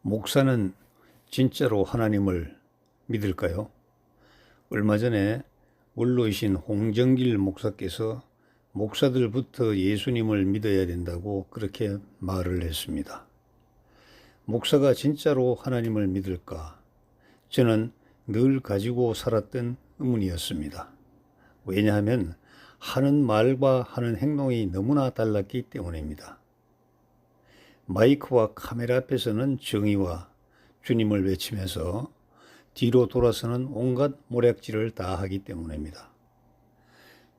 목사는 진짜로 하나님을 믿을까요? 얼마 전에 원로이신 홍정길 목사께서 목사들부터 예수님을 믿어야 된다고 그렇게 말을 했습니다. 목사가 진짜로 하나님을 믿을까? 저는 늘 가지고 살았던 의문이었습니다. 왜냐하면 하는 말과 하는 행동이 너무나 달랐기 때문입니다. 마이크와 카메라 앞에서는 정의와 주님을 외치면서 뒤로 돌아서는 온갖 모략질을 다 하기 때문입니다.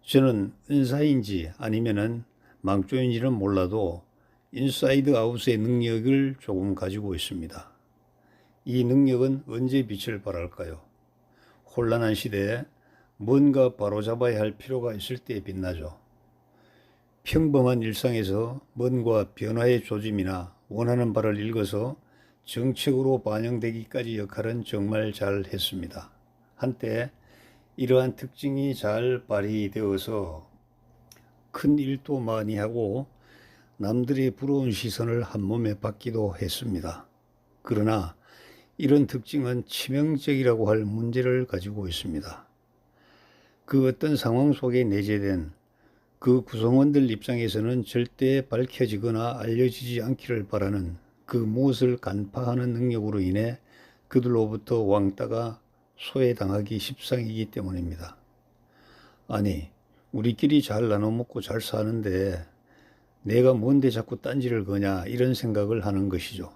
저는 은사인지 아니면은 망조인지는 몰라도 인사이드 아웃의 능력을 조금 가지고 있습니다. 이 능력은 언제 빛을 발할까요? 혼란한 시대에 뭔가 바로잡아야 할 필요가 있을 때 빛나죠. 평범한 일상에서 뭔가 변화의 조짐이나 원하는 바를 읽어서 정책으로 반영되기까지 역할은 정말 잘 했습니다. 한때 이러한 특징이 잘 발휘되어서 큰 일도 많이 하고 남들의 부러운 시선을 한몸에 받기도 했습니다. 그러나 이런 특징은 치명적이라고 할 문제를 가지고 있습니다. 그 어떤 상황 속에 내재된 그 구성원들 입장에서는 절대 밝혀지거나 알려지지 않기를 바라는 그 무엇을 간파하는 능력으로 인해 그들로부터 왕따가 소외당하기 십상이기 때문입니다. 아니, 우리끼리 잘 나눠 먹고 잘 사는데 내가 뭔데 자꾸 딴지를 거냐 이런 생각을 하는 것이죠.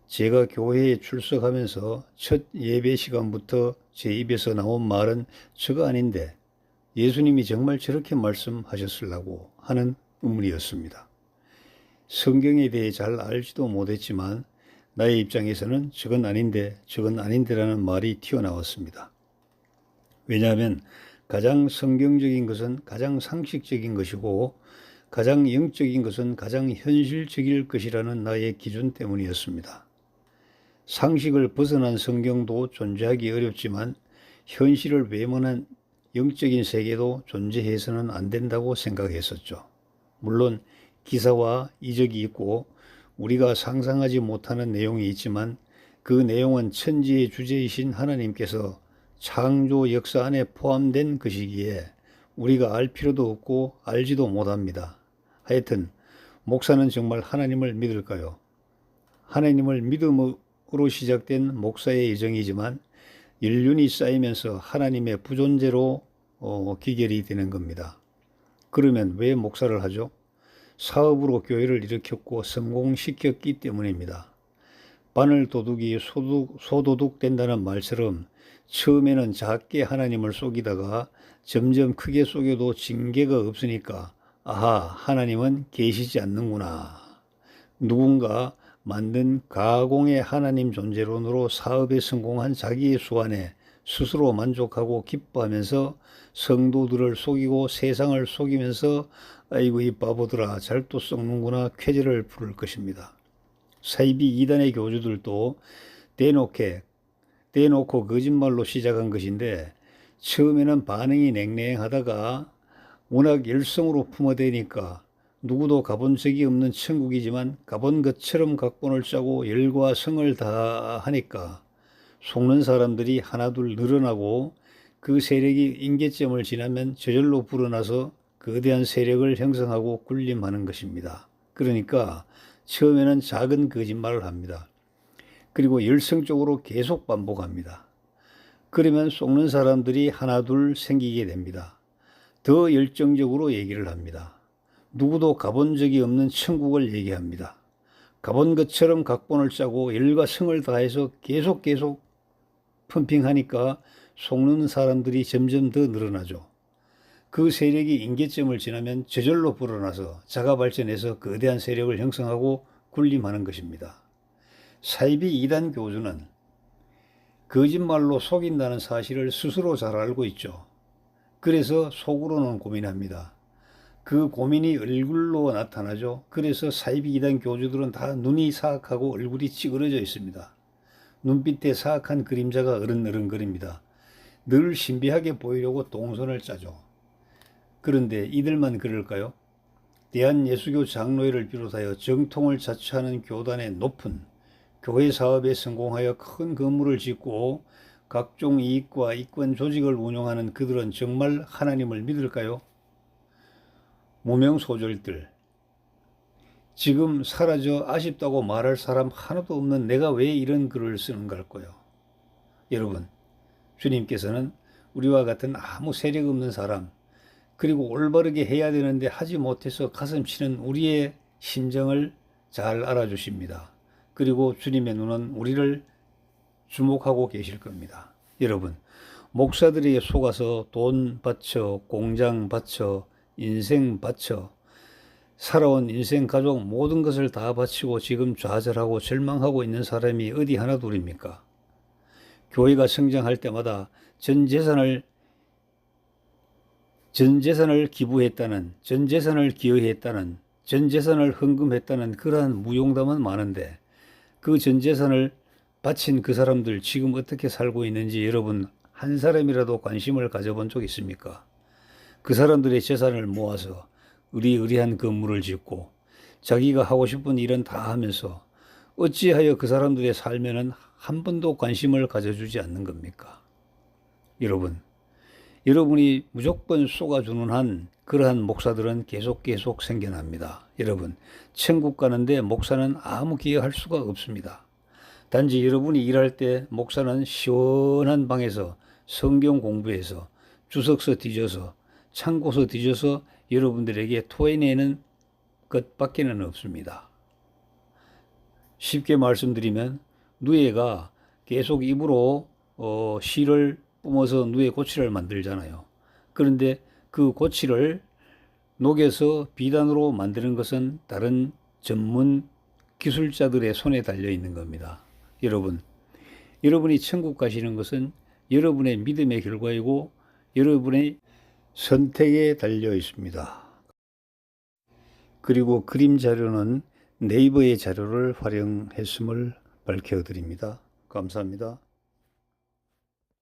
제가 교회에 출석하면서 첫 예배 시간부터 제 입에서 나온 말은 저거 아닌데 예수님이 정말 저렇게 말씀하셨으려고 하는 의문이었습니다. 성경에 대해 잘 알지도 못했지만 나의 입장에서는 저건 아닌데 저건 아닌데라는 말이 튀어나왔습니다. 왜냐하면 가장 성경적인 것은 가장 상식적인 것이고 가장 영적인 것은 가장 현실적일 것이라는 나의 기준 때문이었습니다. 상식을 벗어난 성경도 존재하기 어렵지만 현실을 외면한 영적인 세계도 존재해서는 안 된다고 생각했었죠. 물론 기사와 이적이 있고 우리가 상상하지 못하는 내용이 있지만 그 내용은 천지의 주제이신 하나님께서 창조 역사 안에 포함된 것이기에 우리가 알 필요도 없고 알지도 못합니다. 하여튼 목사는 정말 하나님을 믿을까요? 하나님을 믿음으로 시작된 목사의 여정이지만 연륜이 쌓이면서 하나님의 부존재로 귀결이 되는 겁니다. 그러면 왜 목사를 하죠? 사업으로 교회를 일으켰고 성공시켰기 때문입니다. 바늘 도둑이 소도둑 된다는 말처럼 처음에는 작게 하나님을 속이다가 점점 크게 속여도 징계가 없으니까 아하, 하나님은 계시지 않는구나. 누군가 만든 가공의 하나님 존재론으로 사업에 성공한 자기의 수완에 스스로 만족하고 기뻐하면서 성도들을 속이고 세상을 속이면서 아이고 이 바보들아 잘도 썩는구나 쾌재를 부를 것입니다. 사이비 이단의 교주들도 대놓고 거짓말로 시작한 것인데 처음에는 반응이 냉랭하다가 워낙 열성으로 품어대니까 누구도 가본 적이 없는 천국이지만 가본 것처럼 각본을 짜고 열과 성을 다하니까 속는 사람들이 하나둘 늘어나고 그 세력이 임계점을 지나면 저절로 불어나서 거대한 세력을 형성하고 군림하는 것입니다. 그러니까 처음에는 작은 거짓말을 합니다. 그리고 열성적으로 계속 반복합니다. 그러면 속는 사람들이 하나둘 생기게 됩니다. 더 열정적으로 얘기를 합니다. 누구도 가본 적이 없는 천국을 얘기합니다. 가본 것처럼 각본을 짜고 열과 성을 다해서 계속 펌핑하니까 속는 사람들이 점점 더 늘어나죠. 그 세력이 임계점을 지나면 저절로 불어나서 자가 발전해서 거대한 세력을 형성하고 군림하는 것입니다. 사이비 이단 교주는 거짓말로 속인다는 사실을 스스로 잘 알고 있죠. 그래서 속으로는 고민합니다. 그 고민이 얼굴로 나타나죠. 그래서 사이비 이단 교주들은 다 눈이 사악하고 얼굴이 찌그러져 있습니다. 눈빛에 사악한 그림자가 어른어른거립니다. 늘 신비하게 보이려고 동선을 짜죠. 그런데 이들만 그럴까요? 대한예수교 장로회를 비롯하여 정통을 자처하는 교단의 높은 교회 사업에 성공하여 큰 건물을 짓고 각종 이익과 이권 조직을 운영하는 그들은 정말 하나님을 믿을까요? 무명소졸들, 지금 사라져 아쉽다고 말할 사람 하나도 없는 내가 왜 이런 글을 쓰는 걸까요? 여러분, 주님께서는 우리와 같은 아무 세력 없는 사람, 그리고 올바르게 해야 되는데 하지 못해서 가슴 치는 우리의 심정을 잘 알아주십니다. 그리고 주님의 눈은 우리를 주목하고 계실 겁니다. 여러분, 목사들에게 속아서 돈 바쳐, 공장 바쳐, 인생 바쳐, 살아온 인생 가족 모든 것을 다 바치고 지금 좌절하고 절망하고 있는 사람이 어디 하나 둘입니까? 교회가 성장할 때마다 전 재산을 기부했다는, 전 재산을 기여했다는, 전 재산을 헌금했다는 그러한 무용담은 많은데 그 전 재산을 바친 그 사람들 지금 어떻게 살고 있는지 여러분 한 사람이라도 관심을 가져본 적 있습니까? 그 사람들의 재산을 모아서 의리의리한 건물을 짓고 자기가 하고 싶은 일은 다 하면서 어찌하여 그 사람들의 삶에는 한 번도 관심을 가져주지 않는 겁니까? 여러분, 여러분이 무조건 쏟아주는 한 그러한 목사들은 계속 생겨납니다. 여러분, 천국 가는데 목사는 아무 기여할 수가 없습니다. 단지 여러분이 일할 때 목사는 시원한 방에서 성경 공부해서 주석서 뒤져서 참고서 뒤져서 여러분들에게 토해내는 것밖에는 없습니다. 쉽게 말씀드리면 누에가 계속 입으로 실을 뿜어서 누에 고치를 만들잖아요. 그런데 그 고치를 녹여서 비단으로 만드는 것은 다른 전문 기술자들의 손에 달려 있는 겁니다. 여러분, 여러분이 천국 가시는 것은 여러분의 믿음의 결과이고 여러분의 선택에 달려 있습니다. 그리고 그림 자료는 네이버의 자료를 활용했음을 밝혀드립니다. 감사합니다.